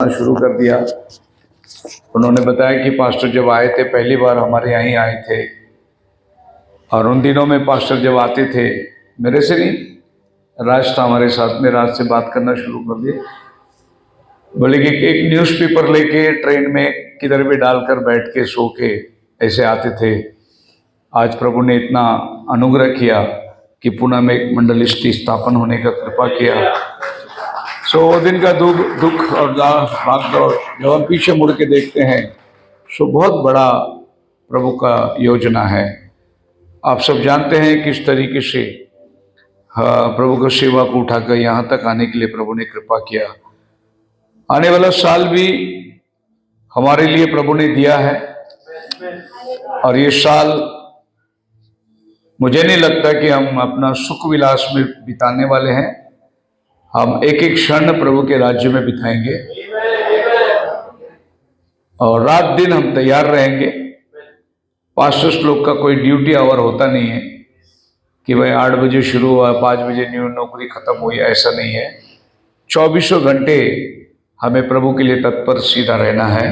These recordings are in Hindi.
शुरू कर दिया। उन्होंने बताया कि पास्टर जब आए थे पहली बार हमारे यहाँ ही आए थे, और उन दिनों में पास्टर जब आते थे, मेरे से नहीं, राज था हमारे साथ में, राज से बात करना शुरू कर दिया। बोले कि एक न्यूज़पेपर लेके ट्रेन में किधर भी डालकर बैठ के सो के ऐसे आते थे। आज प्रभु ने इतना अनुग्रह किया कि पुणे में एक मंडलिस्टी स्थापन होने का कृपा किया। सो वो दिन का दुख और भागदौड़ जब हम पीछे मुड़ के देखते हैं, सो बहुत बड़ा प्रभु का योजना है। आप सब जानते हैं किस तरीके से प्रभु का सेवा को उठाकर यहाँ तक आने के लिए प्रभु ने कृपा किया। आने वाला साल भी हमारे लिए प्रभु ने दिया है, और ये साल मुझे नहीं लगता कि हम अपना सुख विलास में बिताने वाले हैं। हम एक एक क्षण प्रभु के राज्य में बिताएंगे, और रात दिन हम तैयार रहेंगे। पास्टर्स लोग का कोई ड्यूटी आवर होता नहीं है कि भाई 8 बजे शुरू हुआ 5 बजे नौकरी खत्म हुई, ऐसा नहीं है। 24 घंटे हमें प्रभु के लिए तत्पर सीधा रहना है।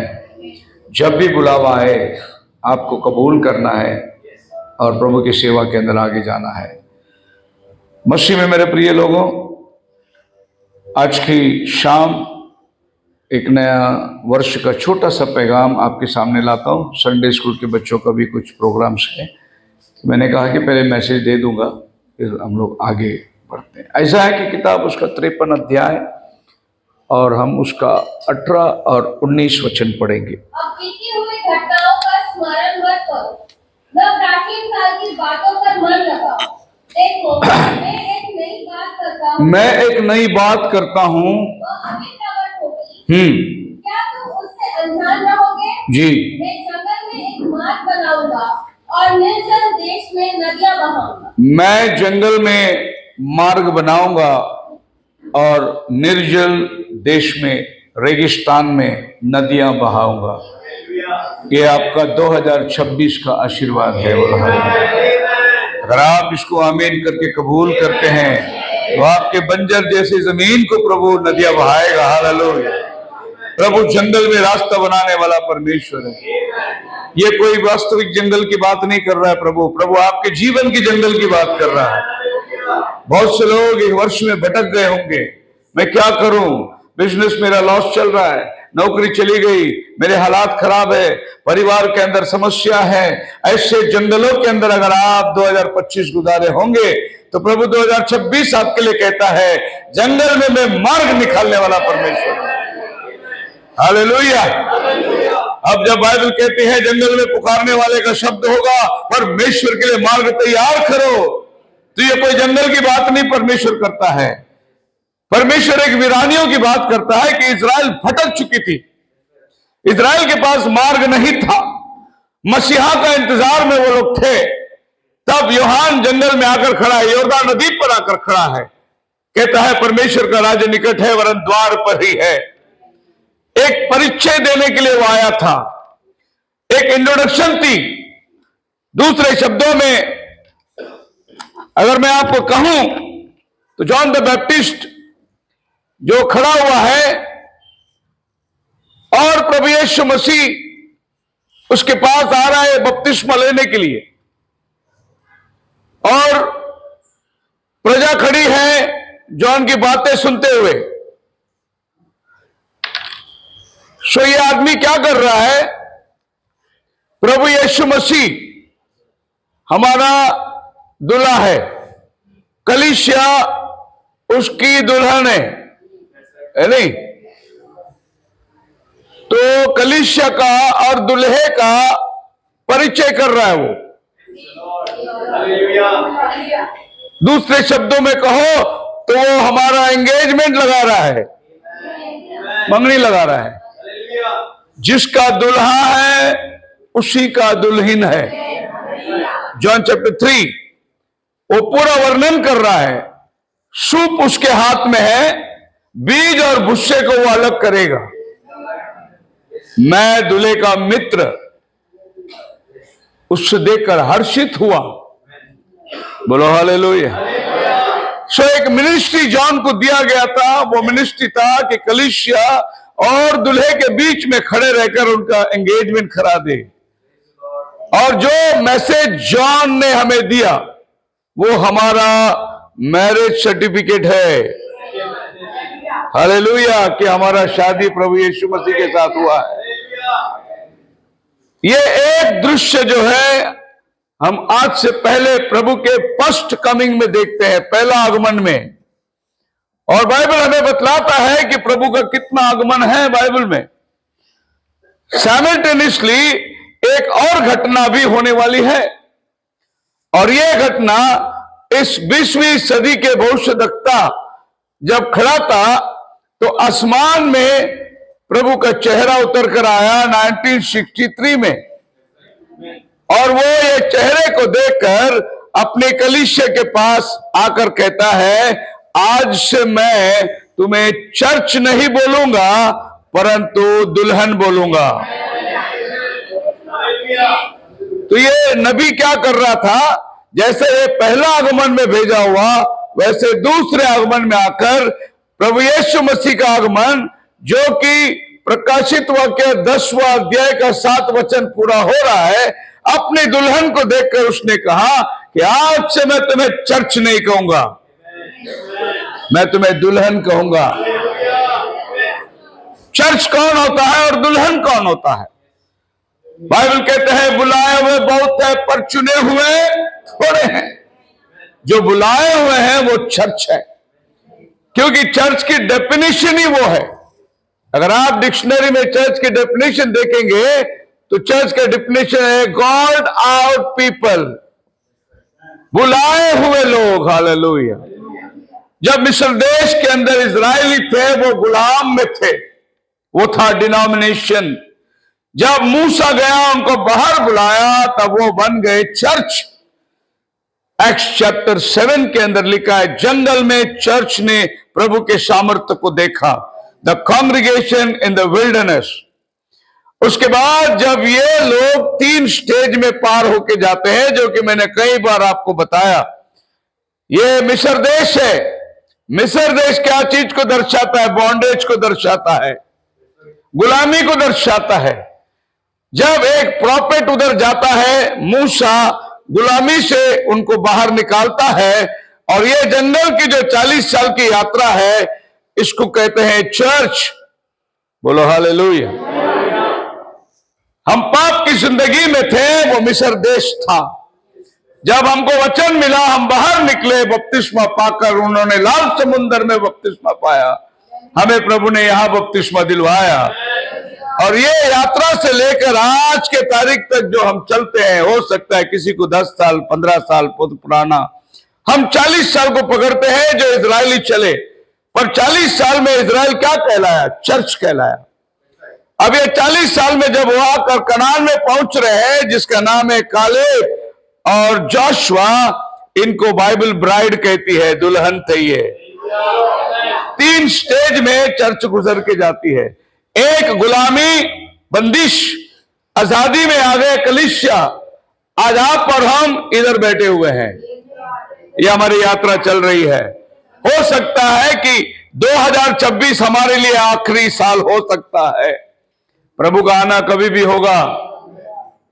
जब भी बुलावा आए आपको कबूल करना है और प्रभु की सेवा के अंदर आगे जाना है। मसीह में मेरे प्रिय लोगों, आज की शाम एक नया वर्ष का छोटा सा पैगाम आपके सामने लाता हूँ। संडे स्कूल के बच्चों का भी कुछ प्रोग्राम्स है, मैंने कहा कि पहले मैसेज दे दूंगा, फिर हम लोग आगे बढ़ते हैं। ऐसा है कि किताब उसका 53 अध्याय और हम उसका 18 और 19 वचन पढ़ेंगे। अब बीती हुई घटनाओं का स्मरण मत करो, न प्राचीन काल की बातों पर मन लगाओ। देखो, मैं एक नई बात करता हूँ, वह अभी प्रकट होगी। क्या तुम उससे अनजान रहोगे? जी। मैं जंगल में एक मार्ग बनाऊंगा और निर्जल देश में नदियां बहाऊंगा। मैं जंगल में मार्ग बनाऊंगा और निर्जल देश में, रेगिस्तान में नदियां बहाऊंगा। ये आपका 2026 का आशीर्वाद है। अगर आप इसको आमीन करके कबूल करते हैं तो आपके बंजर जैसे जमीन को प्रभु नदियां बहाएगा। हालेलुया। प्रभु जंगल में रास्ता बनाने वाला परमेश्वर है। ये कोई वास्तविक जंगल की बात नहीं कर रहा है प्रभु आपके जीवन की जंगल की बात कर रहा है। बहुत से लोग एक वर्ष में भटक गए होंगे, मैं क्या करूं, बिजनेस मेरा लॉस चल रहा है, नौकरी चली गई, मेरे हालात खराब है, परिवार के अंदर समस्या है। ऐसे जंगलों के अंदर अगर आप 2025 गुजारे होंगे तो प्रभु 2026 आपके लिए कहता है, जंगल में मैं मार्ग निकालने वाला परमेश्वर हूं। हालेलुया। अब जब बाइबल कहती है जंगल में पुकारने वाले का शब्द होगा, परमेश्वर के लिए मार्ग तैयार करो, तो ये कोई जंगल की बात नहीं परमेश्वर करता है। परमेश्वर एक वीरानियों की बात करता है कि इजराइल भटक चुकी थी, इजराइल के पास मार्ग नहीं था, मसीहा का इंतजार में वो लोग थे। तब यूहान जंगल में आकर खड़ा है, यॉर्दान नदी पर आकर खड़ा है, कहता है परमेश्वर का राज्य निकट है, वरन द्वार पर ही है। एक परिचय देने के लिए वो आया था, एक इंट्रोडक्शन थी। दूसरे शब्दों में अगर मैं आपको कहूं तो जॉन द बैप्टिस्ट जो खड़ा हुआ है और प्रभु यीशु मसीह उसके पास आ रहा है बपतिस्मा लेने के लिए, और प्रजा खड़ी है जॉन की बातें सुनते हुए। सो ये आदमी क्या कर रहा है, प्रभु यीशु मसीह हमारा दूल्हा है, कलीसिया उसकी दुल्हन है नहीं? तो कलीसिया का और दुल्हे का परिचय कर रहा है वो। दूसरे शब्दों में कहो तो वो हमारा एंगेजमेंट लगा रहा है, मंगनी लगा रहा है। जिसका दुल्हा है उसी का दुल्हन है। जॉन चैप्टर 3 वो पूरा वर्णन कर रहा है। सूप उसके हाथ में है, बीज और भुस्से को वो अलग करेगा। मैं दूल्हे का मित्र उससे देखकर हर्षित हुआ। बोलो हालेलुया। सो एक मिनिस्ट्री जॉन को दिया गया था, वो मिनिस्ट्री था कि कलीसिया और दूल्हे के बीच में खड़े रहकर उनका एंगेजमेंट करा दे। और जो मैसेज जॉन ने हमें दिया वो हमारा मैरिज सर्टिफिकेट है। हालेलुया कि हमारा शादी प्रभु यीशु मसीह के साथ हुआ है। ये एक दृश्य जो है हम आज से पहले प्रभु के फर्स्ट कमिंग में देखते हैं, पहला आगमन में। और बाइबल हमें बतलाता है कि प्रभु का कितना आगमन है बाइबल में। साइमल्टेनियसली एक और घटना भी होने वाली है, और यह घटना इस 20वीं सदी के भविष्यद्वक्ता जब खड़ा था तो आसमान में प्रभु का चेहरा उतर कर आया 1963 में, और वो ये चेहरे को देखकर अपने कलीसिया के पास आकर कहता है, आज से मैं तुम्हें चर्च नहीं बोलूंगा परंतु दुल्हन बोलूंगा। तो ये नबी क्या कर रहा था, जैसे ये पहला आगमन में भेजा हुआ वैसे दूसरे आगमन में आकर प्रभु यीशु मसीह का आगमन, जो कि प्रकाशित वाक्य 10वां अध्याय का 7 वचन पूरा हो रहा है, अपनी दुल्हन को देखकर उसने कहा कि आज से मैं तुम्हें चर्च नहीं कहूंगा, मैं तुम्हें दुल्हन कहूंगा। चर्च कौन होता है और दुल्हन कौन होता है? बाइबल कहते हैं बुलाए हुए बहुत है पर चुने हुए थोड़े हैं। जो बुलाए हुए हैं वो चर्च है, क्योंकि चर्च की डेफिनेशन ही वो है। अगर आप डिक्शनरी में चर्च की डेफिनेशन देखेंगे तो चर्च का डेफिनेशन है गॉड आउट पीपल, बुलाए हुए लोग। हालेलुया। जब मिस्र देश के अंदर इजरायली थे वो गुलाम में थे, वो था डिनोमिनेशन। जब मूसा गया उनको बाहर बुलाया तब वो बन गए चर्च। एक्ट्स चैप्टर 7 के अंदर लिखा है, जंगल में चर्च ने प्रभु के सामर्थ्य को देखा, the congregation in the wilderness. उसके बाद जब ये लोग 3 स्टेज में पार होके जाते हैं, जो कि मैंने कई बार आपको बताया, ये मिस्र देश है। मिस्र देश क्या चीज को दर्शाता है? बॉन्डेज को दर्शाता है, गुलामी को दर्शाता है। जब एक प्रॉफिट उधर जाता है, मूसा गुलामी से उनको बाहर निकालता है, और ये जंगल की जो 40 साल की यात्रा है इसको कहते हैं चर्च। बोलो हालेलुया। हम पाप की जिंदगी में थे, वो मिस्र देश था। जब हमको वचन मिला हम बाहर निकले, बपतिस्मा पाकर उन्होंने लाल समुद्र में बपतिस्मा पाया, हमें प्रभु ने यहां बपतिस्मा दिलवाया। और ये यात्रा से लेकर आज के तारीख तक जो हम चलते हैं, हो सकता है किसी को 10 साल 15 साल पुराना, हम 40 साल को पकड़ते हैं जो इजरायली चले, पर 40 साल में इजराइल क्या कहलाया? चर्च कहलाया। अब ये 40 साल में जब वो आकर कनान में पहुंच रहे हैं, जिसका नाम है कालेब और जोशुआ, इनको बाइबल ब्राइड कहती है, दुल्हन थे ये। 3 स्टेज में चर्च गुजर के जाती है। एक गुलामी, बंदिश, आजादी में आ गए कलीसिया। आज आप और हम इधर बैठे हुए हैं, ये हमारी यात्रा चल रही है। हो सकता है कि 2026 हमारे लिए आखिरी साल हो सकता है। प्रभु का आना कभी भी होगा।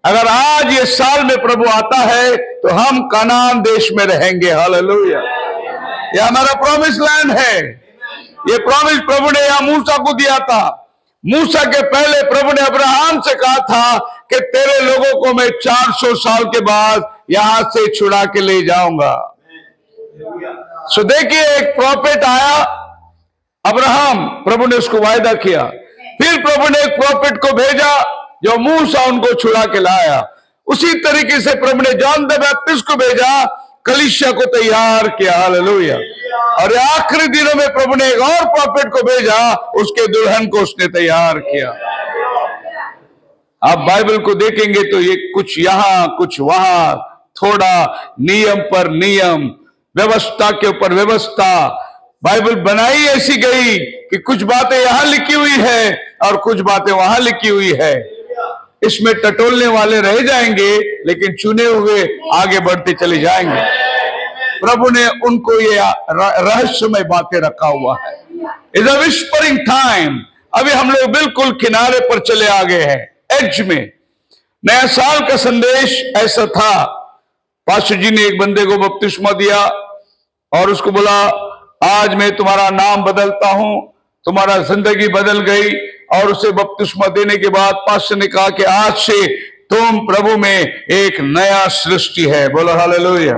अगर आज ये साल में प्रभु आता है तो हम कनान देश में रहेंगे। हालेलुया। ये हमारा प्रॉमिस लैंड है। ये प्रॉमिस प्रभु ने यहां मूसा को दिया था। मूसा के पहले प्रभु ने अब्राहम से कहा था कि तेरे लोगों को मैं 400 साल के बाद यहां से छुड़ा के ले जाऊंगा। सो देखिए, एक प्रॉफिट आया अब्राहम, प्रभु ने उसको वायदा किया। फिर प्रभु ने एक प्रॉफिट को भेजा जो मूसा उनको छुड़ा के लाया। उसी तरीके से प्रभु ने जॉन द बैप्टिस्ट को भेजा, कलीसिया को तैयार किया। हालेलुया। और आखिरी दिनों में प्रभु ने एक और प्रॉफिट को भेजा, उसके दुल्हन को उसने तैयार किया। आप बाइबल को देखेंगे तो ये कुछ यहां कुछ वहां, थोड़ा नियम पर नियम, व्यवस्था के ऊपर व्यवस्था, बाइबल बनाई ऐसी गई कि कुछ बातें यहां लिखी हुई है और कुछ बातें वहां लिखी हुई है। इसमें टटोलने वाले रह जाएंगे, लेकिन चुने हुए आगे बढ़ते चले जाएंगे। प्रभु ने उनको ये रहस्यमय बातें रखा हुआ है। इट्स अ विस्परिंग टाइम, अभी हम लोग बिल्कुल किनारे पर चले आ गए हैं, एज में। नया साल का संदेश ऐसा था, पास्टर जी ने एक बंदे को बपतिस्मा दिया और उसको बोला आज मैं तुम्हारा नाम बदलता हूं, तुम्हारा जिंदगी बदल गई। और उसे बपतिस्मा देने के बाद पास्टर ने कहा कि आज से तुम प्रभु में एक नया सृष्टि है। बोलो हालेलुया।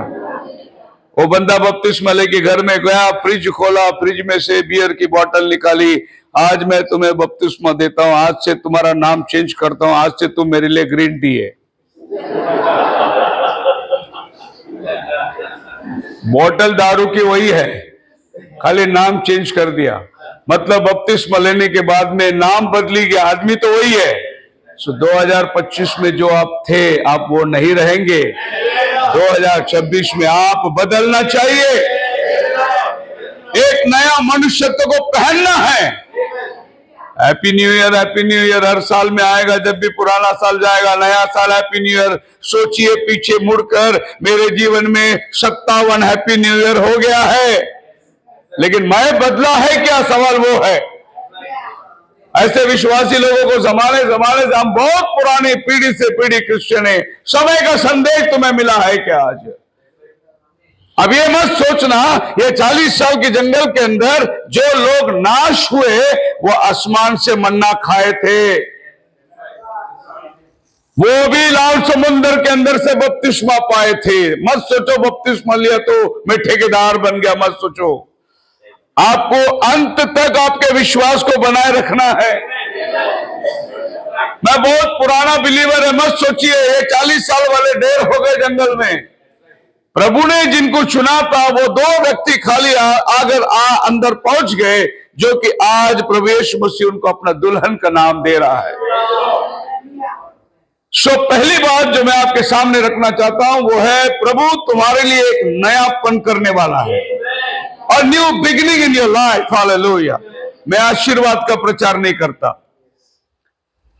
वो बंदा बपतिस्मा लेके घर में गया, फ्रिज खोला, फ्रिज में से बियर की बोतल निकाली, आज मैं तुम्हें बपतिस्मा देता हूं, आज से तुम्हारा नाम चेंज करता हूं, आज से तुम मेरे लिए ग्रीन टी है। बोतल दारू की वही है, खाली नाम चेंज कर दिया। मतलब बपतिस्मा लेने के बाद में नाम बदली गया, आदमी तो वही है। सो 2025 में जो आप थे आप वो नहीं रहेंगे। 2026 में आप बदलना चाहिए, एक नया मनुष्यत्व को पहनना है। Happy new year, happy new year हर साल में आएगा, जब भी पुराना साल जाएगा नया साल हैप्पी न्यू ईयर। सोचिए पीछे मुड़कर, मेरे जीवन में 57 हैप्पी न्यू ईयर हो गया है, लेकिन मैं बदला है क्या, सवाल वो है। ऐसे विश्वासी लोगों को जमाने जमाने से, हम बहुत पुरानी पीढ़ी से पीढ़ी क्रिश्चियन है, समय का संदेश तुम्हें मिला है क्या आज? अब ये मत सोचना ये 40 साल के जंगल के अंदर जो लोग नाश हुए वो आसमान से मन्ना खाए थे, वो भी लाल समुद्र के अंदर से बपतिस्मा पाए थे। मत सोचो बपतिस्मा लिया तो मैं ठेकेदार बन गया, मत सोचो। आपको अंत तक आपके विश्वास को बनाए रखना है। मैं बहुत पुराना बिलीवर है, मत सोचिए ये 40 साल वाले ढेर हो गए जंगल में। प्रभु ने जिनको चुना था वो 2 व्यक्ति खाली अंदर पहुंच गए, जो कि आज प्रभु यीशु मसीह उनको अपना दुल्हन का नाम दे रहा है। सो पहली बात जो मैं आपके सामने रखना चाहता हूं वो है, प्रभु तुम्हारे लिए एक नयापन करने वाला है, और new beginning in your life. Hallelujah. मैं आशीर्वाद का प्रचार नहीं करता,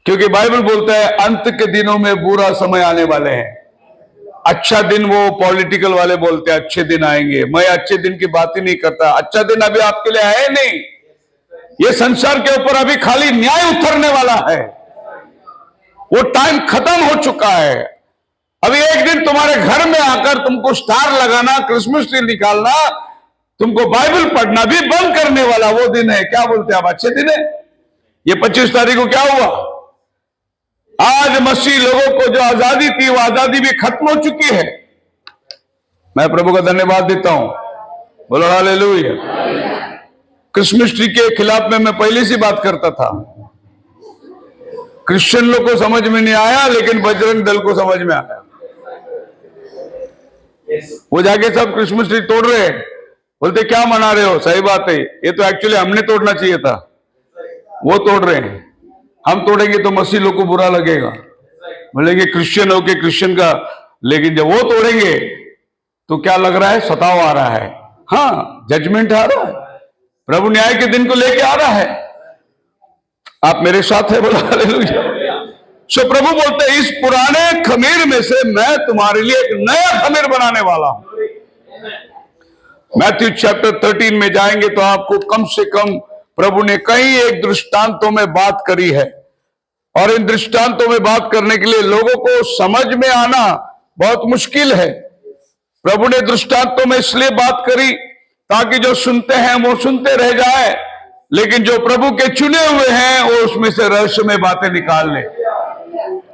क्योंकि बाइबल बोलता है अंत के दिनों में बुरा समय आने वाले हैं। अच्छा दिन वो पॉलिटिकल वाले बोलते हैं अच्छे दिन आएंगे, मैं अच्छे दिन की बात ही नहीं करता। अच्छा दिन अभी आपके लिए है नहीं, ये संसार के ऊपर अभी खाली न्याय उतरने वाला है, वो टाइम खत्म हो चुका है। अभी एक दिन तुम्हारे घर में आकर तुमको स्टार लगाना, क्रिसमस ट्री निकालना, तुमको बाइबल पढ़ना भी बंद करने वाला वो दिन है। क्या बोलते हैं आप, अच्छे दिन है? ये 25 तारीख को क्या हुआ? आज मसीह लोगों को जो आजादी थी वो आजादी भी खत्म हो चुकी है। मैं प्रभु का धन्यवाद देता हूं, बोलो हालेलुया। क्रिसमस ट्री के खिलाफ में मैं पहले से बात करता था, क्रिश्चियन लोग को समझ में नहीं आया, लेकिन बजरंग दल को समझ में आया। वो जाके सब क्रिसमस ट्री तोड़ रहे हैं, बोलते क्या मना रहे हो? सही बात है, ये तो एक्चुअली हमने तोड़ना चाहिए था, वो तोड़ रहे हैं। हम तोड़ेंगे तो मसीह लोग को बुरा लगेगा, बोलेंगे क्रिश्चियन हो के क्रिश्चियन का, लेकिन जब वो तोड़ेंगे तो क्या लग रहा है? सताव आ रहा है। हाँ, जजमेंट आ रहा है, प्रभु न्याय के दिन को लेके आ रहा है। आप मेरे साथ है, बोला हालेलुया। सो प्रभु बोलते हैं इस पुराने खमीर में से मैं तुम्हारे लिए एक नया खमीर बनाने वाला हूं। मैथ्यू चैप्टर 13 में जाएंगे तो आपको कम से कम प्रभु ने कई एक दृष्टांतों में बात करी है, और इन दृष्टांतों में बात करने के लिए लोगों को समझ में आना बहुत मुश्किल है। प्रभु ने दृष्टांतों में इसलिए बात करी ताकि जो सुनते हैं वो सुनते रह जाए, लेकिन जो प्रभु के चुने हुए हैं वो उसमें से रहस्यमय बातें निकाल ले।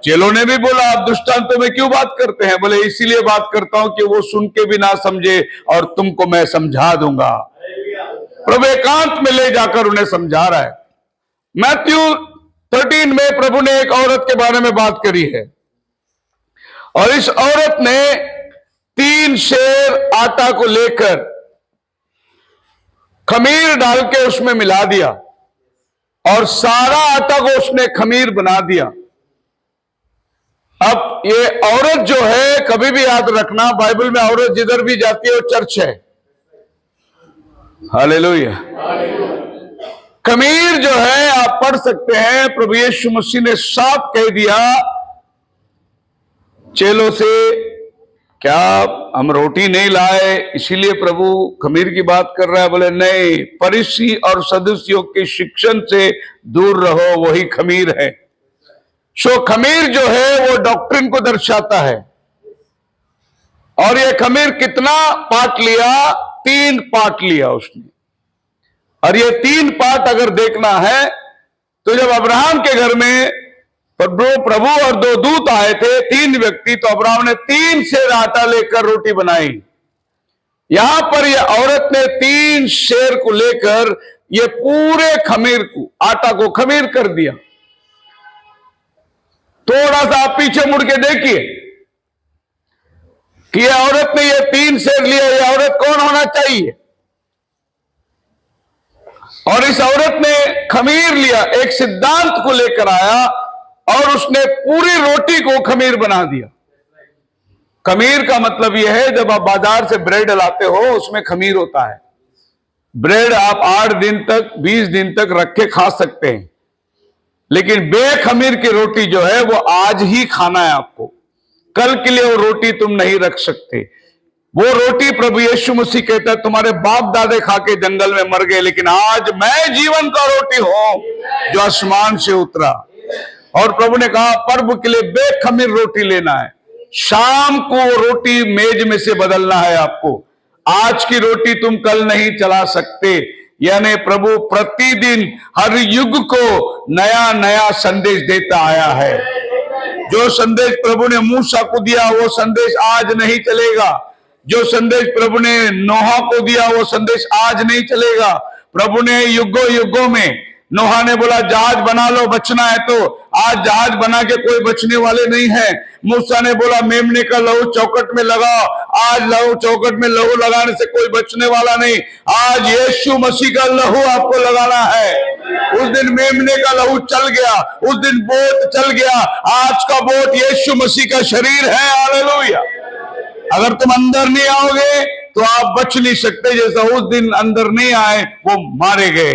चेलों ने भी बोला आप दृष्टांतों में क्यों बात करते हैं? बोले इसीलिए बात करता हूं कि वो सुन के भी ना समझे और तुमको मैं समझा दूंगा। प्रभु एकांत में ले जाकर उन्हें समझा रहा है। मैथ्यू 13 में प्रभु ने एक औरत के बारे में बात करी है, और इस औरत ने 3 सेर आटा को लेकर खमीर डाल के उसमें मिला दिया, और सारा आटा को उसने खमीर बना दिया। अब ये औरत जो है, कभी भी याद रखना, बाइबल में औरत जिधर भी जाती है वो चर्च है। हालेलुया। खमीर जो है आप पढ़ सकते हैं, प्रभु यीशु मसीह ने साफ कह दिया चेलों से क्या हम रोटी नहीं लाए इसीलिए प्रभु खमीर की बात कर रहा है? बोले नहीं, फरीसी और सदुसियों के शिक्षण से दूर रहो, वही खमीर है। सो खमीर जो है वो डॉक्ट्रिन को दर्शाता है। और ये खमीर कितना पार्ट लिया? 3 पार्ट लिया उसने। और ये 3 पार्ट अगर देखना है तो जब अब्राहम के घर में प्रभु और 2 दूत आए थे, 3 व्यक्ति, तो अब्राहम ने 3 सेर आटा लेकर रोटी बनाई। यहां पर ये औरत ने 3 सेर को लेकर ये पूरे खमीर को, आटा को खमीर कर दिया। थोड़ा सा आप पीछे मुड़ के देखिए कि ये औरत ने ये 3 सेर लिया। ये औरत कौन होना चाहिए? और इस औरत ने खमीर लिया, एक सिद्धांत को लेकर आया और उसने पूरी रोटी को खमीर बना दिया। खमीर का मतलब यह है, जब आप बाजार से ब्रेड लाते हो उसमें खमीर होता है। ब्रेड आप 8 दिन तक, 20 दिन तक रख के खा सकते हैं, लेकिन बेखमीर की रोटी जो है वो आज ही खाना है आपको। कल के लिए वो रोटी तुम नहीं रख सकते। वो रोटी प्रभु यीशु मसीह कहता है, तुम्हारे बाप दादे खा के जंगल में मर गए, लेकिन आज मैं जीवन का रोटी हूं जो आसमान से उतरा। और प्रभु ने कहा पर्व के लिए बेखमीर रोटी लेना है, शाम को रोटी मेज में से बदलना है आपको। आज की रोटी तुम कल नहीं चला सकते। यानी प्रभु प्रतिदिन हर युग को नया नया संदेश देता आया है। जो संदेश प्रभु ने मूसा को दिया वो संदेश आज नहीं चलेगा। जो संदेश प्रभु ने नोहा को दिया वो संदेश आज नहीं चलेगा। प्रभु ने युगों युगों में, नोहा ने बोला जहाज बना लो, बचना है, तो आज जहाज बना के कोई बचने वाले नहीं है। मूसा ने बोला मेमने का लहू चौखट में लगाओ, आज लहू चौखट में लहू लगाने से कोई बचने वाला नहीं। आज यीशु मसीह का लहू आपको लगाना है। उस दिन मेमने का लहू चल गया, उस दिन बोट चल गया, आज का बोट यीशु मसीह का शरीर है। हालेलुया। अगर तुम अंदर नहीं आओगे तो आप बच नहीं सकते। जैसा उस दिन अंदर नहीं आए वो मारे गए।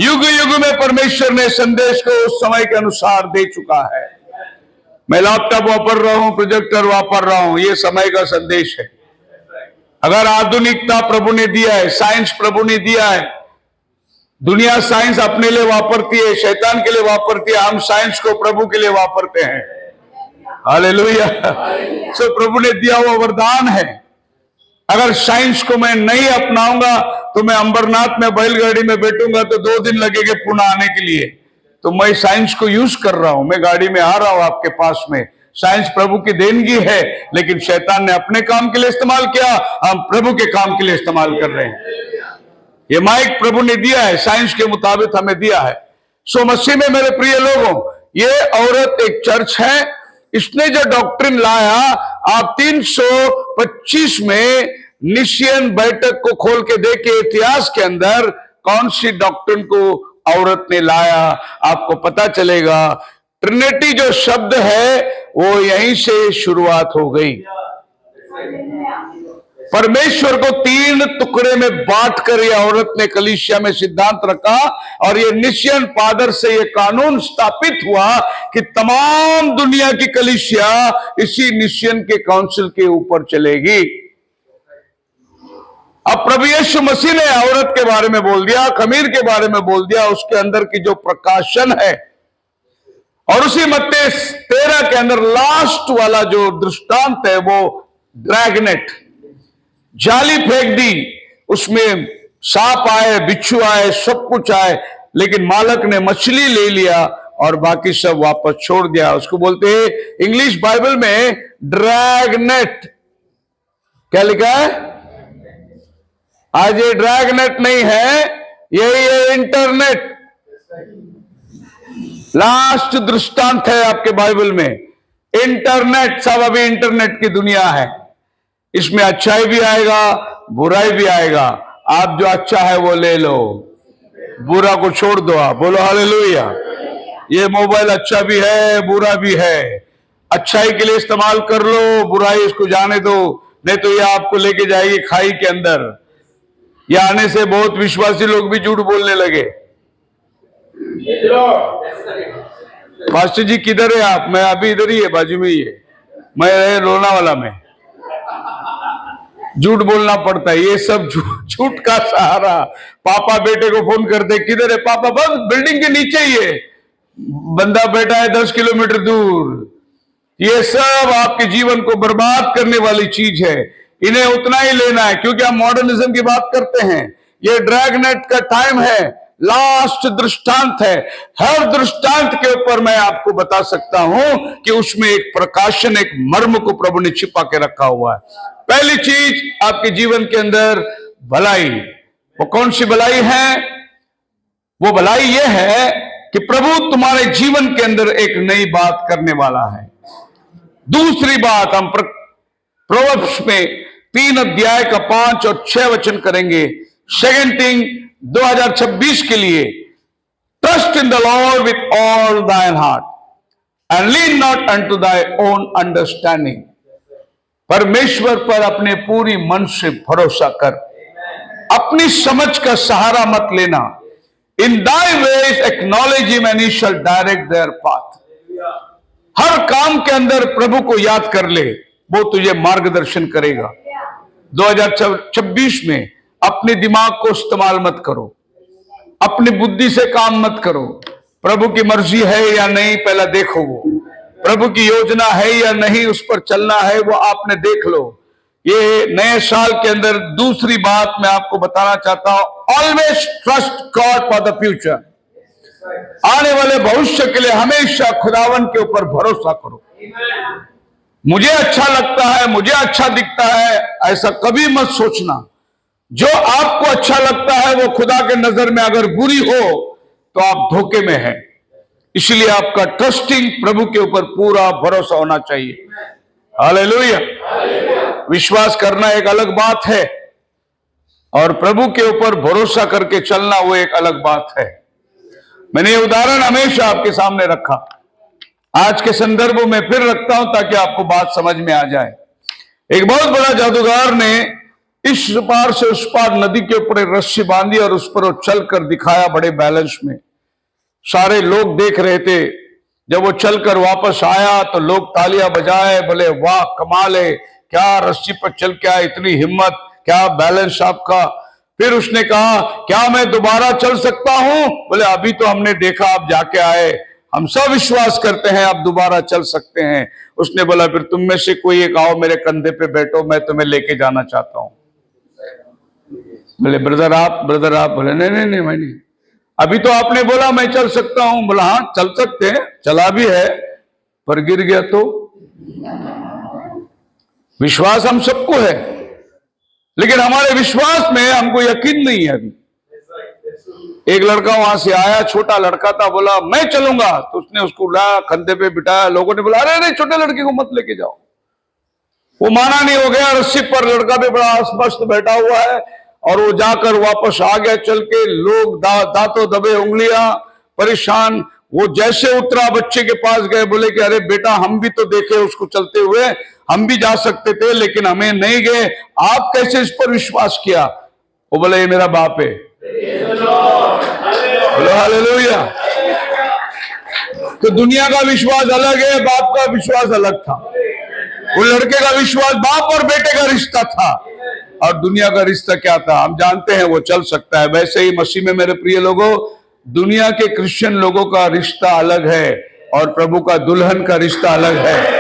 युग युग में परमेश्वर ने संदेश को उस समय के अनुसार दे चुका है। मैं लैपटॉप वापर रहा हूं, प्रोजेक्टर वापर रहा हूं, ये समय का संदेश है। अगर आधुनिकता प्रभु ने दिया है, साइंस प्रभु ने दिया है, दुनिया साइंस अपने लिए वापरती है, शैतान के लिए वापरती है, हम साइंस को प्रभु के लिए वापरते हैं। हालेलुया। सो प्रभु ने दिया हुआ वरदान है। अगर साइंस को मैं नहीं अपनाऊंगा तो मैं अंबरनाथ में बैलगाड़ी में बैठूंगा तो 2 दिन लगेंगे पुणे आने के लिए। तो मैं साइंस को यूज कर रहा हूं, मैं गाड़ी में आ रहा हूं आपके पास में। साइंस प्रभु की देनगी है, लेकिन शैतान ने अपने काम के लिए इस्तेमाल किया, हम प्रभु के काम के लिए इस्तेमाल कर रहे हैं। ये माइक प्रभु ने दिया है, साइंस के मुताबिक हमें दिया है। सो मसीह में मेरे प्रिय लोगों, ये औरत एक चर्च है, इसने जो डॉक्ट्रिन लाया, आप 325 में निशियन बैठक को खोल के देखिए, इतिहास के अंदर कौन सी डॉक्ट्रिन को औरत ने लाया, आपको पता चलेगा। ट्रिनिटी जो शब्द है वो यहीं से शुरुआत हो गई। परमेश्वर को 3 टुकड़े में बांटकर यह औरत ने कलीसिया में सिद्धांत रखा, और ये निशियन फादर से ये कानून स्थापित हुआ कि तमाम दुनिया की कलीसिया इसी निशियन के काउंसिल के ऊपर चलेगी। अब प्रभु यीशु मसीह ने औरत के बारे में बोल दिया, खमीर के बारे में बोल दिया, उसके अंदर की जो प्रकाशन है, और उसी मत्ती 13 के अंदर लास्ट वाला जो दृष्टांत है वो ड्रैगनेट, जाली फेंक दी, उसमें सांप आए, बिच्छू आए, सब कुछ आए, लेकिन मालक ने मछली ले लिया और बाकी सब वापस छोड़ दिया। उसको बोलते हैं इंग्लिश बाइबल में ड्रैगनेट। क्या लिखा है? आज ये ड्रैगनेट नहीं है, यही है इंटरनेट। लास्ट दृष्टांत है आपके बाइबल में इंटरनेट। सब अभी इंटरनेट की दुनिया है, इसमें अच्छाई भी आएगा, बुराई भी आएगा। आप जो अच्छा है वो ले लो, बुरा को छोड़ दो। आप बोलो हालेलुया। ये मोबाइल अच्छा भी है, बुरा भी है। अच्छाई के लिए इस्तेमाल कर लो, बुराई इसको जाने दो, नहीं तो ये आपको लेके जाएगी खाई के अंदर। ये आने से बहुत विश्वासी लोग भी झूठ बोलने लगे। मास्टर जी किधर है आप? मैं अभी इधर ही है, बाजू में ही है, मैं रहे लोनावाला में। झूठ बोलना पड़ता है। ये सब झूठ का सहारा। पापा बेटे को फोन करते, किधर है पापा? बस बिल्डिंग के नीचे ही है, बंदा बैठा है 10 किलोमीटर दूर। ये सब आपके जीवन को बर्बाद करने वाली चीज है। इन्हें उतना ही लेना है, क्योंकि हम मॉडर्निज्म की बात करते हैं। ये ड्रैगनेट का टाइम है, लास्ट दृष्टांत है। हर दृष्टांत के ऊपर मैं आपको बता सकता हूं कि उसमें एक प्रकाशन, एक मर्म को प्रभु ने छिपा के रखा हुआ है। पहली चीज आपके जीवन के अंदर भलाई। वो कौन सी भलाई है? वो भलाई ये है कि प्रभु तुम्हारे जीवन के अंदर एक नई बात करने वाला है। दूसरी बात हम प्रोवर्ब्स में 3 अध्याय का 5 और 6 वचन करेंगे। सेकंड थिंग 2026 के लिए, trust in the Lord with all thine heart and lean not unto thy own understanding. परमेश्वर पर अपने पूरी मन से भरोसा कर, अपनी समझ का सहारा मत लेना। In thy ways acknowledge him and he shall direct their path. हर काम के अंदर प्रभु को याद कर ले, वो तुझे मार्गदर्शन करेगा। 2026 में अपने दिमाग को इस्तेमाल मत करो, अपनी बुद्धि से काम मत करो। प्रभु की मर्जी है या नहीं पहला देखो, वो प्रभु की योजना है या नहीं, उस पर चलना है वो आपने देख लो। ये नए साल के अंदर दूसरी बात मैं आपको बताना चाहता हूं, always trust God for the future. आने वाले भविष्य के लिए हमेशा खुदावन के ऊपर भरोसा करो। मुझे अच्छा लगता है, मुझे अच्छा दिखता है, ऐसा कभी मत सोचना। जो आपको अच्छा लगता है वो खुदा के नजर में अगर बुरी हो तो आप धोखे में हैं। इसलिए आपका ट्रस्टिंग प्रभु के ऊपर पूरा भरोसा होना चाहिए। हालेलुया। विश्वास करना एक अलग बात है और प्रभु के ऊपर भरोसा करके चलना वो एक अलग बात है। मैंने ये उदाहरण हमेशा आपके सामने रखा, आज के संदर्भ में फिर रखता हूं ताकि आपको बात समझ में आ जाए। एक बहुत बड़ा जादूगर ने इस पार से उस पार नदी के ऊपर एक रस्सी बांधी और उस पर वो चलकर दिखाया बड़े बैलेंस में। सारे लोग देख रहे थे। जब वो चलकर वापस आया तो लोग तालियां बजाए, बोले वाह कमाल है, क्या रस्सी पर चल के आया, इतनी हिम्मत, क्या बैलेंस आपका। फिर उसने कहा क्या मैं दोबारा चल सकता हूं? बोले अभी तो हमने देखा आप जाके आए, हम सब विश्वास करते हैं आप दोबारा चल सकते हैं। उसने बोला फिर तुम में से कोई एक आओ मेरे कंधे पे बैठो, मैं तुम्हें लेके जाना चाहता हूं। बोले ब्रदर आप बोले नहीं नहीं नहीं मैं नहीं, अभी तो आपने बोला मैं चल सकता हूं। बोला हाँ चल सकते हैं, चला भी है, पर गिर गया तो। विश्वास हम सबको है, लेकिन हमारे विश्वास में हमको यकीन नहीं है। अभी एक लड़का वहां से आया, छोटा लड़का था, बोला मैं चलूंगा, तो उसने उसको लाया, कंधे पे बिठाया। लोगों ने बोला अरे नहीं छोटे लड़के को मत लेके जाओ। वो माना नहीं, हो गया रस्सी पर, लड़का भी बड़ा अस्वस्थ बैठा हुआ है और वो जाकर वापस आ गया चल के। लोग दांतों दबे, उंगलियां परेशान। वो जैसे उतरा बच्चे के पास गए, बोले कि अरे बेटा हम भी तो देखे उसको चलते हुए, हम भी जा सकते थे लेकिन हमें नहीं गए, आप कैसे इस पर विश्वास किया? वो बोले ये मेरा बाप है। बोलो हालेलुया। तो दुनिया का विश्वास अलग है, बाप का विश्वास अलग था। वो लड़के का विश्वास बाप और बेटे का रिश्ता था, और दुनिया का रिश्ता क्या था हम जानते हैं। वो चल सकता है। वैसे ही मसीह में मेरे प्रिय लोगों, दुनिया के क्रिश्चियन लोगों का रिश्ता अलग है और प्रभु का दुल्हन का रिश्ता अलग है।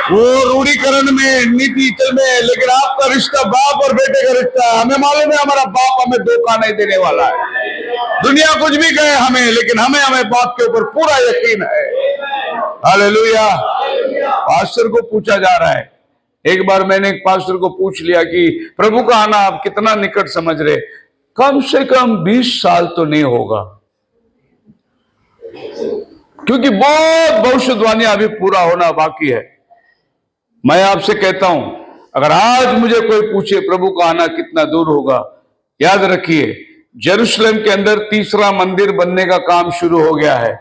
वो रूढ़ीकरण में, नीति में, लेकिन आपका रिश्ता बाप और बेटे का रिश्ता है। हमें मालूम है हमारा बाप हमें धोखा नहीं देने वाला है। दुनिया कुछ भी कहे हमें, लेकिन हमें बाप के ऊपर पूरा यकीन है। हालेलुया। पास्टर को पूछा जा रहा है, एक बार मैंने एक पास्टर को पूछ लिया कि प्रभु का आना आप कितना निकट समझ रहे? कम से कम 20 साल तो नहीं होगा, क्योंकि बहुत भविष्यवाणी अभी पूरा होना बाकी है। मैं आपसे कहता हूं, अगर आज मुझे कोई पूछे प्रभु का आना कितना दूर होगा, याद रखिए जेरूशलेम के अंदर तीसरा मंदिर बनने का काम शुरू हो गया है।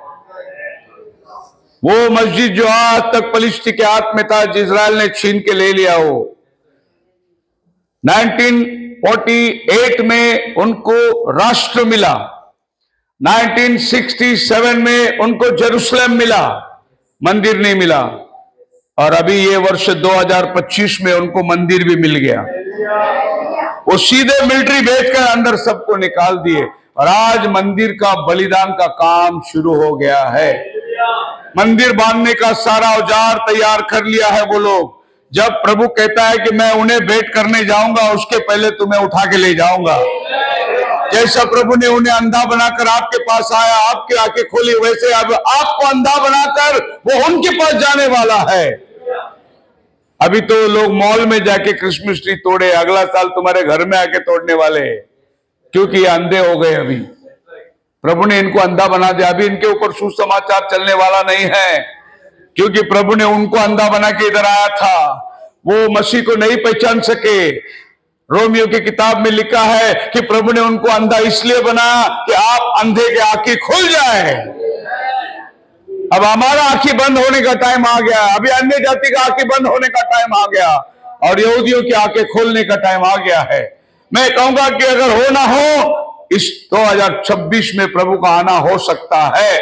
वो मस्जिद जो आज तक पलिश्ती के हाथ में था, इजराइल ने छीन के ले लिया, वो 1948 में उनको राष्ट्र मिला, 1967 में उनको जेरूशलेम मिला, मंदिर नहीं मिला। और अभी ये वर्ष 2025 में उनको मंदिर भी मिल गया। वो सीधे मिलिट्री भेजकर अंदर सबको निकाल दिए और आज मंदिर का बलिदान का काम शुरू हो गया है। मंदिर बांधने का सारा औजार तैयार कर लिया है वो लोग। जब प्रभु कहता है कि मैं उन्हें भेंट करने जाऊंगा, उसके पहले तुम्हें उठा के ले जाऊंगा। जैसा प्रभु ने उन्हें अंधा बनाकर आपके पास आया, आपकी आंखें खोली, वैसे अब आपको अंधा बनाकर वो उनके पास जाने वाला है। अभी तो लोग मॉल में जाके क्रिसमस ट्री तोड़े, अगला साल तुम्हारे घर में आके तोड़ने वाले हैं, क्योंकि ये अंधे हो गए। अभी प्रभु ने इनको अंधा बना दिया। अभी इनके ऊपर सुसमाचार चलने वाला नहीं है, क्योंकि प्रभु ने उनको अंधा बना के इधर आया था। वो मसीह को नहीं पहचान सके। रोमियो की किताब में लिखा है कि प्रभु ने उनको अंधा इसलिए बनाया कि आप अंधे के आंखें खुल जाए। अब हमारा आंखें बंद होने का टाइम आ गया। अभी अन्य जाति का आंखें बंद होने का टाइम आ गया और यहूदियों की आंखें खोलने का टाइम आ गया है। मैं कहूंगा कि अगर हो ना हो, इस 2026 में प्रभु का आना हो सकता है।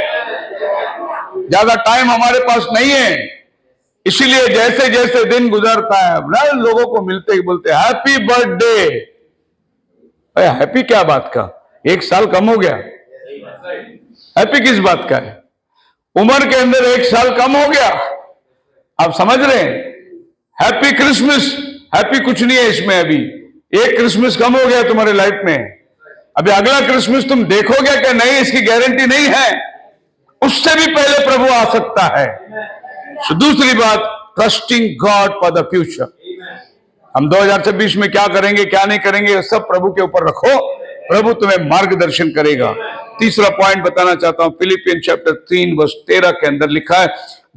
ज्यादा टाइम हमारे पास नहीं है, इसीलिए जैसे जैसे दिन गुजरता है ना, लोगों को मिलते ही बोलते हैं हैप्पी बर्थडे। हैप्पी क्या बात का? 1 साल कम हो गया। हैप्पी किस बात का है? उम्र के अंदर 1 साल कम हो गया। आप समझ रहे हैं? हैप्पी क्रिसमस, हैप्पी कुछ नहीं है इसमें। अभी एक क्रिसमस कम हो गया तुम्हारे लाइफ में। अभी अगला क्रिसमस तुम देखोगे कि नहीं, इसकी गारंटी नहीं है। उससे भी पहले प्रभु आ सकता है। तो दूसरी बात, trusting God for the future. हम 2026 में क्या करेंगे क्या नहीं करेंगे, सब प्रभु के ऊपर रखो, प्रभु तुम्हें मार्गदर्शन करेगा। तीसरा पॉइंट बताना चाहता हूं, फिलिपियन चैप्टर 3 वर्स 13 के अंदर लिखा है,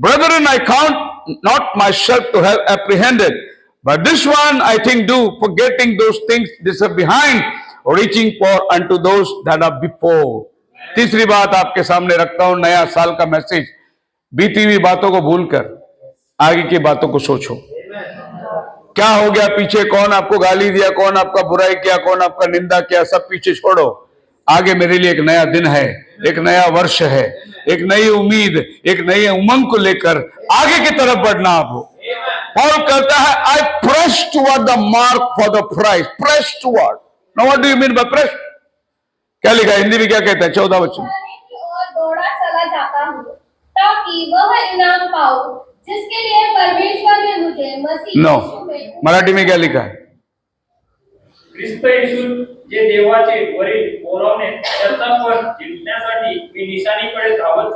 ब्रदरन आई काउंट नॉट माई सेल्फ to have apprehended, but this one I think do, forgetting those things this are behind, reaching for unto those that are before. तीसरी बात आपके सामने रखता हूं, नया साल का मैसेज। बीती हुई बातों को भूलकर आगे की बातों को सोचो। क्या हो गया पीछे, कौन आपको गाली दिया, कौन आपका बुराई किया, कौन आपका निंदा किया, सब पीछे छोड़ो। आगे मेरे लिए एक नया दिन है, एक नया वर्ष है, एक नई उम्मीद, एक नई उमंग को लेकर आगे की तरफ बढ़ना आप हो। पॉल कहता है I press toward the mark for the prize. Press toward, now what do you mean by press? क्या लिखा हिंदी में, क्या कहता है 14 वचन? और दौड़ा चला जाता हूँ ताकि वह इनाम पाऊं जिसके लिए परमेश्वर ने मुझे मसीह यीशु में। मराठी में क्या लिखा है? ख्रिस्त येशू जे देवाचे वरील बोलावणे त्याचा पण जिंकण्यासाठी मी निशाणीकडे धावत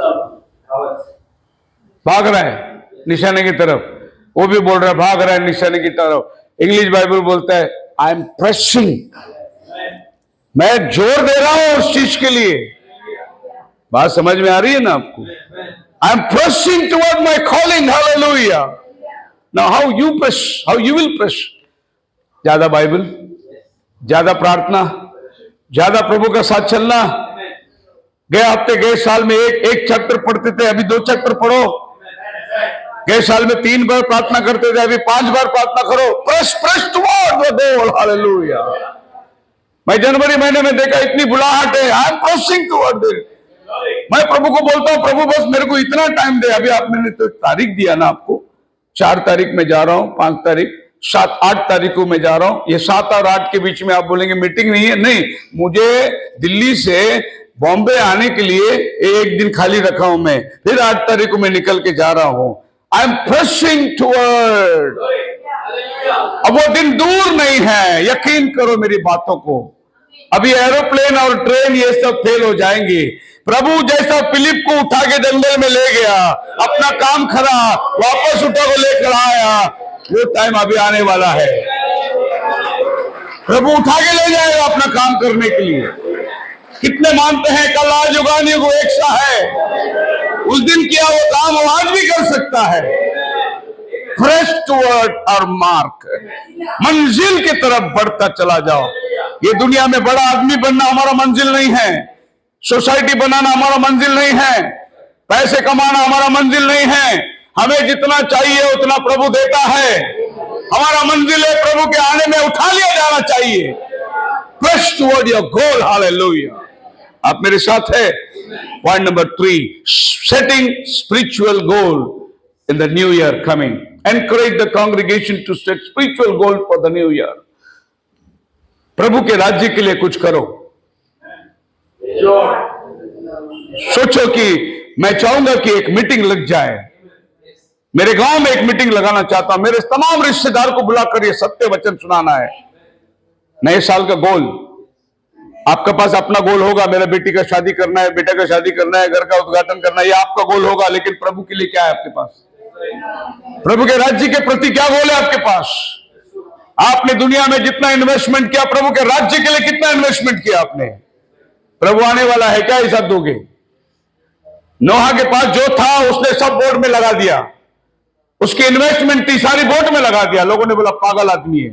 भाग रहा है निशाने की तरफ। वो भी बोल रहा है भाग रहा है निशाने की तरफ। इंग्लिश बाइबल बोलता है आई एम प्रेसिंग, मैं जोर दे रहा हूं उस चीज के लिए। बात समझ में आ रही है ना आपको? I am pressing toward my calling, hallelujah. Now how you press, how you will press? ज्यादा बाइबल, ज्यादा प्रार्थना, ज्यादा प्रभु का साथ चलना। गए हफ्ते, गए साल में एक चैप्टर पढ़ते थे, अभी 2 चैप्टर पढ़ो। गए साल में 3 बार प्रार्थना करते थे, अभी 5 बार प्रार्थना करो। Press press toward the goal, hallelujah. मैं जनवरी महीने में देखा इतनी बुलाहट है, I am pressing toward it. मैं प्रभु को बोलता हूं प्रभु बस मेरे को इतना टाइम दे। अभी आपने तो तारीख दिया ना आपको, 4 तारीख में जा रहा हूं, 5 तारीख, 7, 8 तारीखों में जा रहा हूं। ये 7 और 8 के बीच में आप बोलेंगे मीटिंग नहीं है। नहीं, मुझे दिल्ली से बॉम्बे आने के लिए 1 दिन खाली रखा हूं मैं, फिर 8 तारीख को मैं निकल के जा रहा हूं। I am pressing toward. अब वो दिन दूर नहीं है, यकीन करो मेरी बातों को। अभी एरोप्लेन और ट्रेन ये सब फेल हो जाएंगे। प्रभु जैसा फिलिप को उठा के जंगल में ले गया, अपना काम खड़ा वापस उठा को लेकर आया, वो टाइम अभी आने वाला है। प्रभु उठा के ले जाएगा अपना काम करने के लिए। कितने मानते हैं कल आज युगान युग एक सा है? उस दिन किया वो काम वो आज भी कर सकता है। प्रेस टुवर्ड और मार्क, मंजिल की तरफ बढ़ता चला जाओ। ये दुनिया में बड़ा आदमी बनना हमारा मंजिल नहीं है, सोसाइटी बनाना हमारा मंजिल नहीं है, पैसे कमाना हमारा मंजिल नहीं है। हमें जितना चाहिए उतना प्रभु देता है। हमारा मंजिल है प्रभु के आने में उठा लिया जाना चाहिए। Press toward your goal, hallelujah. आप मेरे साथ है? Point number 3, setting spiritual goal in the new year coming. encourage the congregation to set spiritual goal for the new year. प्रभु के राज्य के लिए कुछ करो। सोचो कि मैं चाहूंगा कि एक मीटिंग लग जाए, मेरे गांव में एक मीटिंग लगाना चाहता हूं, मेरे तमाम रिश्तेदार को बुलाकर ये सत्य वचन सुनाना है। नए साल का गोल, आपके पास अपना गोल होगा, मेरा बेटी का शादी करना है, बेटे का शादी करना है, घर का उद्घाटन करना है, ये आपका गोल होगा। लेकिन प्रभु के लिए क्या है आपके पास? प्रभु के राज्य के प्रति क्या गोल है आपके पास? आपने दुनिया में जितना इन्वेस्टमेंट किया, प्रभु के राज्य के लिए कितना इन्वेस्टमेंट किया आपने? प्रभु आने वाला है, क्या हिसाब दोगे? नोहा के पास जो था उसने सब बोट में लगा दिया, उसकी इन्वेस्टमेंट थी सारी बोट में लगा दिया। लोगों ने बोला पागल आदमी है,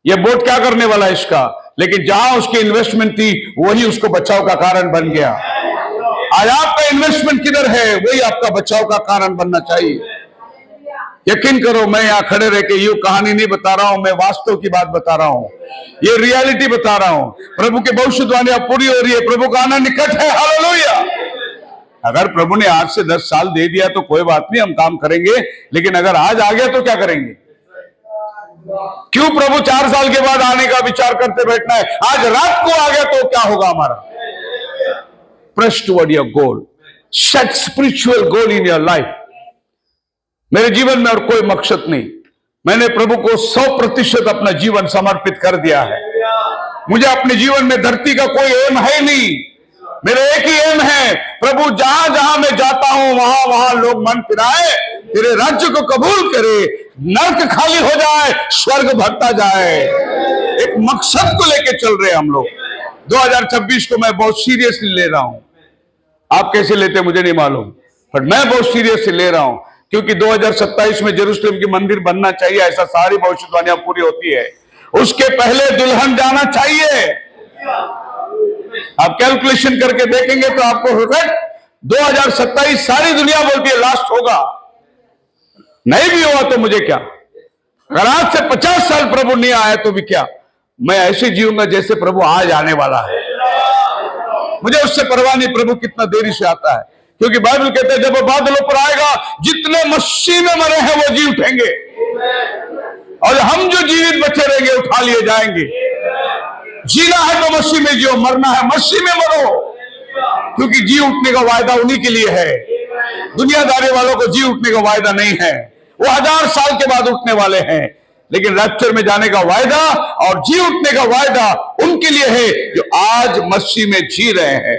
ये बोट क्या करने वाला है इसका। लेकिन जहां उसकी इन्वेस्टमेंट थी वही उसको बचाव का कारण बन गया। आज आपका इन्वेस्टमेंट किधर है, वही आपका बचाव का कारण बनना चाहिए। यकीन करो, मैं यहां खड़े रह के यूं कहानी नहीं बता रहा हूं, मैं वास्तव की बात बता रहा हूं, ये रियलिटी बता रहा हूं। प्रभु की भविष्यवाणी पूरी हो रही है, प्रभु का आना निकट है। हालेलुया। अगर प्रभु ने आज से 10 साल दे दिया तो कोई बात नहीं, हम काम करेंगे। लेकिन अगर आज आ गया तो क्या करेंगे? क्यों प्रभु 4 साल के बाद आने का विचार करते बैठना है? आज रात को आ गया तो क्या होगा हमारा? Press toward your goal, set spiritual goal in your life. मेरे जीवन में और कोई मकसद नहीं, मैंने प्रभु को 100% अपना जीवन समर्पित कर दिया है। मुझे अपने जीवन में धरती का कोई एम है नहीं, मेरा एक ही एम है, प्रभु जहां जहां मैं जाता हूं वहां वहां लोग मन फिराए, तेरे राज्य को कबूल करे, नरक खाली हो जाए, स्वर्ग भरता जाए। एक मकसद को लेके चल रहे हम लोग। 2026 को मैं बहुत सीरियसली ले रहा हूं। आप कैसे लेते मुझे नहीं मालूम, पर मैं बहुत सीरियसली ले रहा हूं, क्योंकि 2027 में जेरूसलम की मंदिर बनना चाहिए, ऐसा सारी भविष्यवाणियां पूरी होती है। उसके पहले दुल्हन जाना चाहिए। आप कैलकुलेशन करके देखेंगे तो आपको होगा 2027 सारी दुनिया बोलती है लास्ट होगा। नहीं भी हुआ तो मुझे क्या? अगर आज से 50 साल प्रभु नहीं आया तो भी क्या? मैं ऐसे जीऊंगा जैसे प्रभु आज आने वाला है। मुझे उससे परवाह नहीं प्रभु कितना देरी से आता है, क्योंकि बाइबल कहते हैं जब वो बादलों पर आएगा, जितने मसीह में मरे हैं वो जी उठेंगे, और हम जो जीवित बचे रहेंगे उठा लिए जाएंगे। जीना है तो मसीह में जियो, मरना है मसीह में मरो, क्योंकि जी उठने का वायदा उन्हीं के लिए है। दुनियादारी वालों को जी उठने का वायदा नहीं है, वो 1000 साल के बाद उठने वाले हैं। लेकिन रैप्चर में जाने का वायदा और जी उठने का वायदा उनके लिए है जो आज मसीह में जी रहे हैं।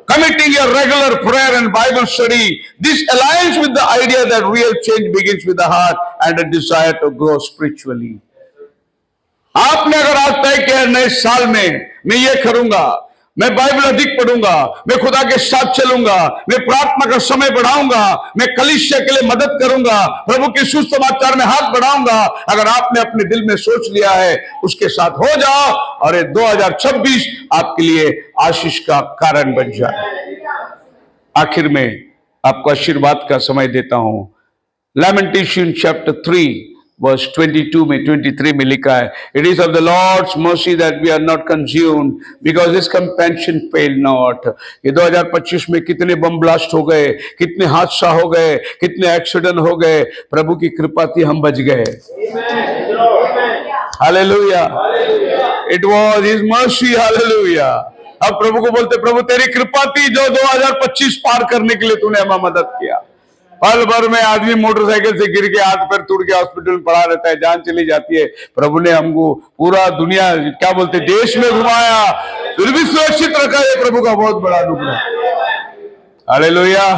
Committing a regular prayer and Bible study, this aligns with the idea that real change begins with the heart and a desire to grow spiritually. आपने अगर आज तय किया नए साल में मैं ये करूंगा, मैं बाइबल अधिक पढ़ूंगा, मैं खुदा के साथ चलूंगा, मैं प्रार्थना का समय बढ़ाऊंगा, मैं कलीसिया के लिए मदद करूंगा, प्रभु के सुसमाचार में हाथ बढ़ाऊंगा। अगर आपने अपने दिल में सोच लिया है, उसके साथ हो जाओ और ये 2026 आपके लिए आशीष का कारण बन जाए। आखिर में आपको आशीर्वाद का समय देता हूं। लैमेंटेशन चैप्टर 3 वर्स 22 में 23 में लिखा है, it is of the Lord's mercy that we are not consumed because his compassion fail not. ये 2025 में कितने बम ब्लास्ट हो गए, कितने हादसा हो गए, कितने एक्सीडेंट हो गए, प्रभु की कृपा थी हम बच गए। Hallelujah, it was his mercy. Hallelujah. अब प्रभु को बोलते, प्रभु तेरी कृपा थी जो 2025 पार करने के लिए तूने हमें मदद किया। पल भर में आदमी मोटरसाइकिल से गिर के हाथ पैर टूट के हॉस्पिटल में पड़ा रहता है, जान चली जाती है। प्रभु ने हमको पूरा दुनिया क्या बोलते देश में घुमाया, फिर भी सुरक्षित रखा। है प्रभु का बहुत बड़ा टुकड़ा। हालेलुया।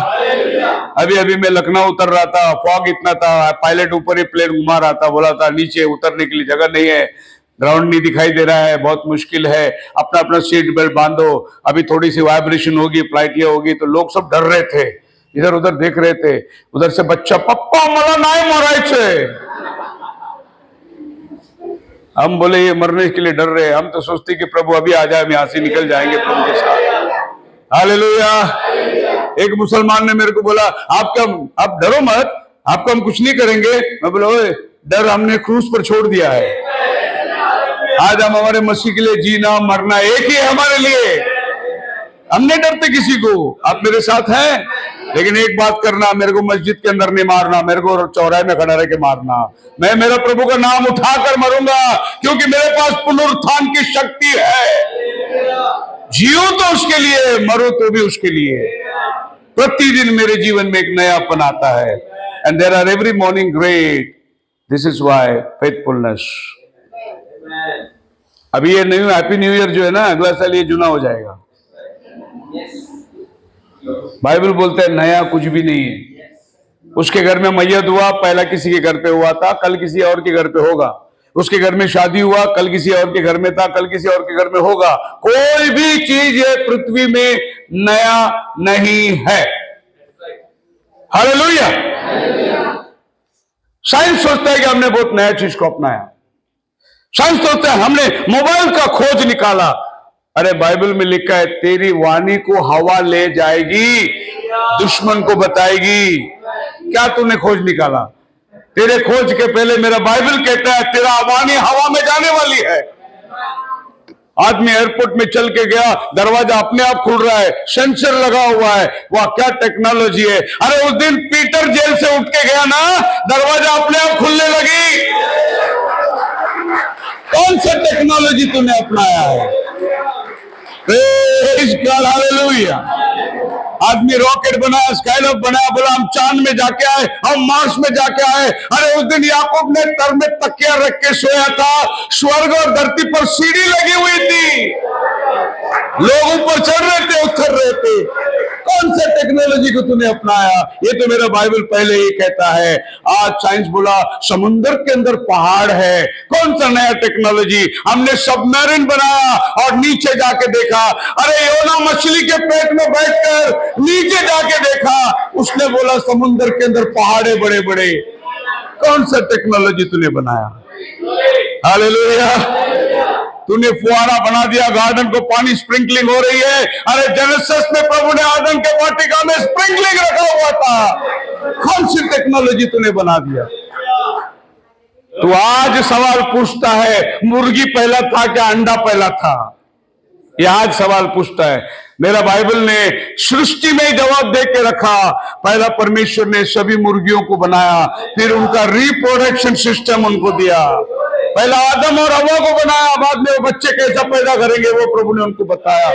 अभी अभी मैं लखनऊ उतर रहा था, फॉग इतना था, पायलट ऊपर ही प्लेन घुमा रहा था, बोला था नीचे उतरने के लिए जगह नहीं है, ग्राउंड नहीं दिखाई दे रहा है, बहुत मुश्किल है, अपना अपना सीट बेल्ट बांधो, अभी थोड़ी सी वाइब्रेशन होगी, फ्लाइट ये होगी। तो लोग सब डर रहे थे, इधर उधर देख रहे थे। उधर से बच्चा, पप्पा मला नहीं मरायचे। हम बोले ये मरने के लिए डर रहे हैं। हम तो सोचते कि प्रभु अभी आ जाए, हम यहां से निकल जाएंगे प्रभु के साथ। हालेलुया। एक मुसलमान ने मेरे को बोला, आप डरो मत, आपको हम कुछ नहीं करेंगे। मैं बोला ओए, डर हमने क्रूस पर छोड़ दिया है। आज हम हमारे मसीह के लिए जीना मरना एक ही है हमारे लिए। हम नहीं डरते किसी को। आप मेरे साथ हैं? लेकिन एक बात करना, मेरे को मस्जिद के अंदर नहीं मारना, मेरे को चौराहे में खड़ा रह के मारना। मैं मेरे प्रभु का नाम उठाकर मरूंगा, क्योंकि मेरे पास पुनरुत्थान की शक्ति है। जियो तो उसके लिए, मरो तो भी उसके लिए। प्रतिदिन मेरे जीवन में एक नयापन आता है। And there are every morning great, this is thy faithfulness. अभी ये न्यू हैप्पी न्यू ईयर जो है ना, अगला साल ये जुना हो जाएगा। बाइबल बोलते हैं नया कुछ भी नहीं है। उसके घर में मैयत हुआ, पहला किसी के घर पे हुआ था, कल किसी और के घर पे होगा। उसके घर में शादी हुआ, कल किसी और के घर में था, कल किसी और के घर में होगा। कोई भी चीज ये पृथ्वी में नया नहीं है। हालेलुया। साइंस सोचता है कि हमने बहुत नया चीज को अपनाया। साइंस सोचता है हमने मोबाइल का खोज निकाला। अरे बाइबल में लिखा है, तेरी वाणी को हवा ले जाएगी, दुश्मन को बताएगी। क्या तूने खोज निकाला? तेरे खोज के पहले मेरा बाइबल कहता है तेरा वाणी हवा में जाने वाली है। आदमी एयरपोर्ट में चल के गया, दरवाजा अपने आप खुल रहा है, सेंसर लगा हुआ है। वाह क्या टेक्नोलॉजी है। अरे उस दिन पीटर जेल से उठ के गया ना, दरवाजा अपने आप खुलने लगी। कौन सा टेक्नोलॉजी तूने अपनाया है? Praise God, hallelujah. आदमी रॉकेट बनाया, स्काईलॉक बनाया, बोला हम चांद में जाके आए, हम मार्स में जाके आए। अरे उस दिन याकूब ने तर में तकिया रख के सोया था, स्वर्ग और धरती पर सीढ़ी लगी हुई थी, लोग ऊपर चढ़ रहे थे, उतर रहे थे। कौन सा टेक्नोलॉजी को तूने अपनाया? ये तो मेरा बाइबल पहले ही कहता है। आज साइंस बोला समुद्र के अंदर पहाड़ है। कौन सा नया टेक्नोलॉजी? हमने सबमरीन बनाया और नीचे जाके देखा। अरे योना मछली के पेट में बैठकर नीचे जाके देखा, उसने बोला समुद्र के अंदर पहाड़े बड़े बड़े। कौन सा टेक्नोलॉजी तूने बनाया? हालेलुया। तूने फुहारा बना दिया, गार्डन को पानी स्प्रिंकलिंग हो रही है। अरे जेनेसिस में प्रभु ने आदम के वाटिका में स्प्रिंकलिंग रखा हुआ था। कौन सी टेक्नोलॉजी तूने बना दिया? तू आज सवाल पूछता है मुर्गी पहला था क्या अंडा पहला था? ये आज सवाल पूछता है। मेरा बाइबल ने सृष्टि में ही जवाब दे के रखा। पहला परमेश्वर ने सभी मुर्गियों को बनाया, फिर उनका रिप्रोडक्शन सिस्टम उनको दिया। पहला आदम और हवा को बनाया, बाद में वो बच्चे कैसा पैदा करेंगे वो प्रभु ने उनको बताया।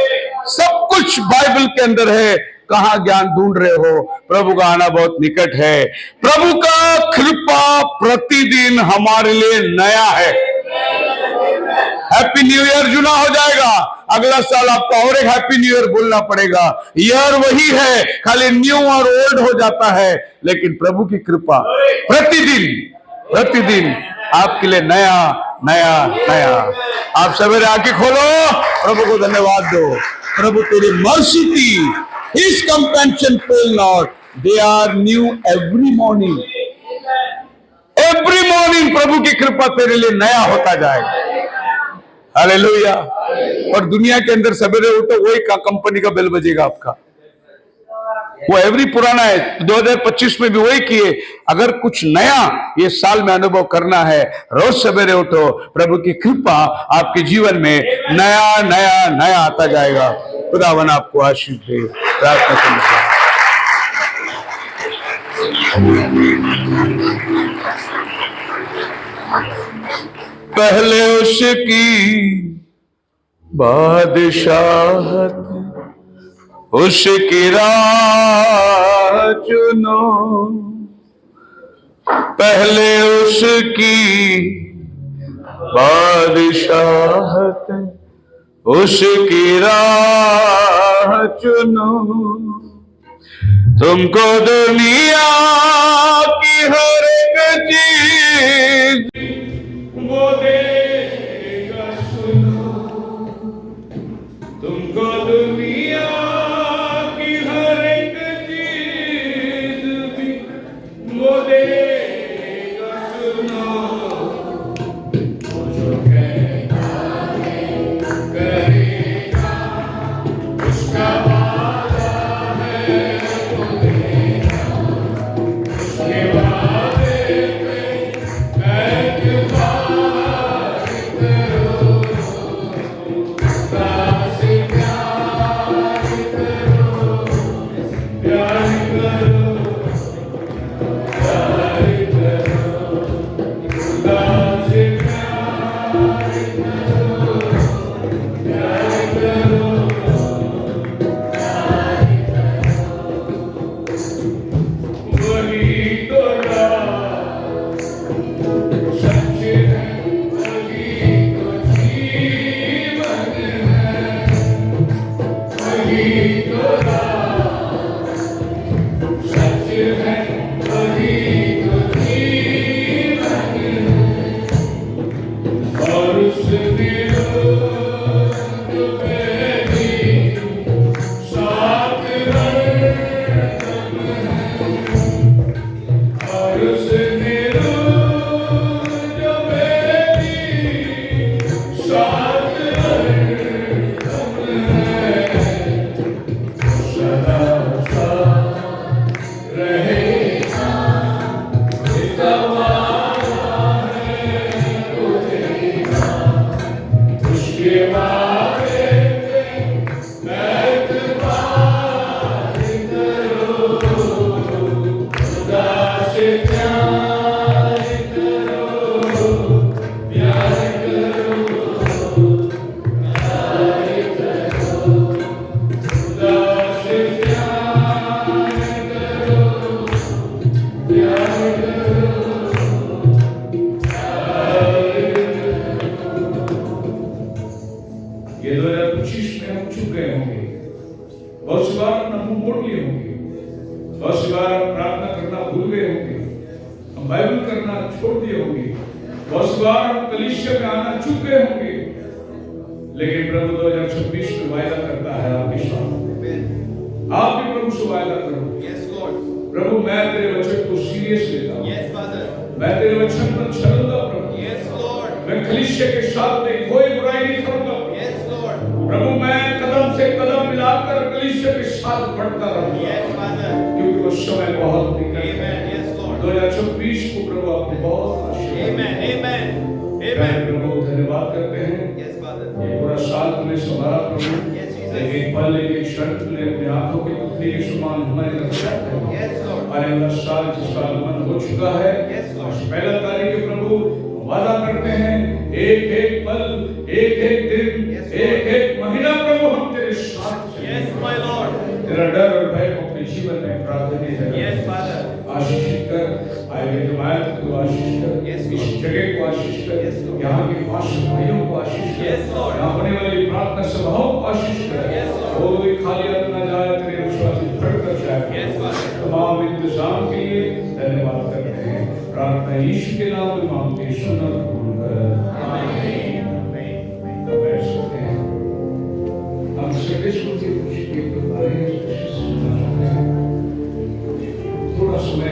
सब कुछ बाइबल के अंदर है। कहां ज्ञान ढूंढ रहे हो? प्रभु का आना बहुत निकट है। प्रभु का कृपा प्रतिदिन हमारे लिए नया है। हैप्पी न्यू ईयर जुना हो जाएगा, अगला साल आपको और एक हैप्पी न्यू ईयर बोलना पड़ेगा। ईयर वही है, खाली न्यू और ओल्ड हो जाता है, लेकिन प्रभु की कृपा प्रतिदिन आपके लिए नया नया नया। आप सवेरे आंखें खोलो, प्रभु को धन्यवाद दो। प्रभु तेरी मर्सी थी, his compassion fail not, they are new every morning. Every morning प्रभु की कृपा तेरे लिए नया होता जाएगा। हालेलुया। और दुनिया के अंदर सवेरे उठो, वही कंपनी का बेल बजेगा आपका। वो एवरी पुराना है, 2025 में भी वही किए। अगर कुछ नया ये साल में अनुभव करना है, रोज सवेरे उठो, प्रभु की कृपा आपके जीवन में नया नया नया आता जाएगा। खुदावन आपको आशीष दे। प्रार्थना करें। पहले उसकी बादशाहत, उसकी राह चुनो। पहले उसकी बादशाहत, उसकी राह चुनो। तुमको दुनिया की हर एक चीज वो देगा सुनो। तुमको दुनिया की हर एक चीज भी वो देगा सुनो। वो जो कहता है करेगा, उसका वादा है वो देगा। उसके वादे पे ये 2025 में हम चुक गए होंगे, बहुत सी बार अपना मुंह मोड़ लिए होंगे, बहुत सी बार हम प्रार्थना करना भूल गए होंगे, हम बाइबल करना छोड़ दिए होंगे, बहुत सी बार हम कलीसिया में आना चुक गए होंगे, लेकिन प्रभु 2026 में वायदा करता है आपके साथ। आप भी प्रभु से वायदा करो। प्रभु मैं तेरे वचन को सीरियस लेता हूँ, मैं तेरे वचन पर चलूंगा प्रभु, मैं कलीसिया के साथ में कोई बुराई नहीं करूंगा प्रभु, मैं कदम से कदम मिलाकर कलीसिया के साथ बढ़ता रहूंगा, क्योंकि वो समय बहुत निकट है। 2026 को प्रभु आपको बहुत आशीर्वाद। प्रभु धन्यवाद करते हैं, ये पूरा साल तुमने संभाला प्रभु, एक पल एक क्षण तुमने अपने आंखों के पुतले के समान हमारे रक्षा किया। आने वाला साल जिसका आगमन हो चुका है, आज पहला तारीख प्रभु वादा करते हैं, एक एक पल, एक एक दिन, एक एक महीना प्रभु हम तेरे साथ तेरा डर और भय को अपने जीवन में प्रार्थना करें। आशीष कर आगे जमात को, आशीष कर इस जगह को, आशीष कर यहाँ के पास्टर भाइयों को, आशीष कर यहाँ होने वाली प्रार्थना सभाओं को, आशीष कर कोई खाली हाथ न जाए, तेरे विश्वास से भर कर जाए। तमाम इंतजाम के लिए धन्यवाद करते हैं, प्रार्थना यीशु के नाम में मांगते सुना बैठ सकते हैं। हम संडे स्कूल के कुछ एक बारे में थोड़ा समय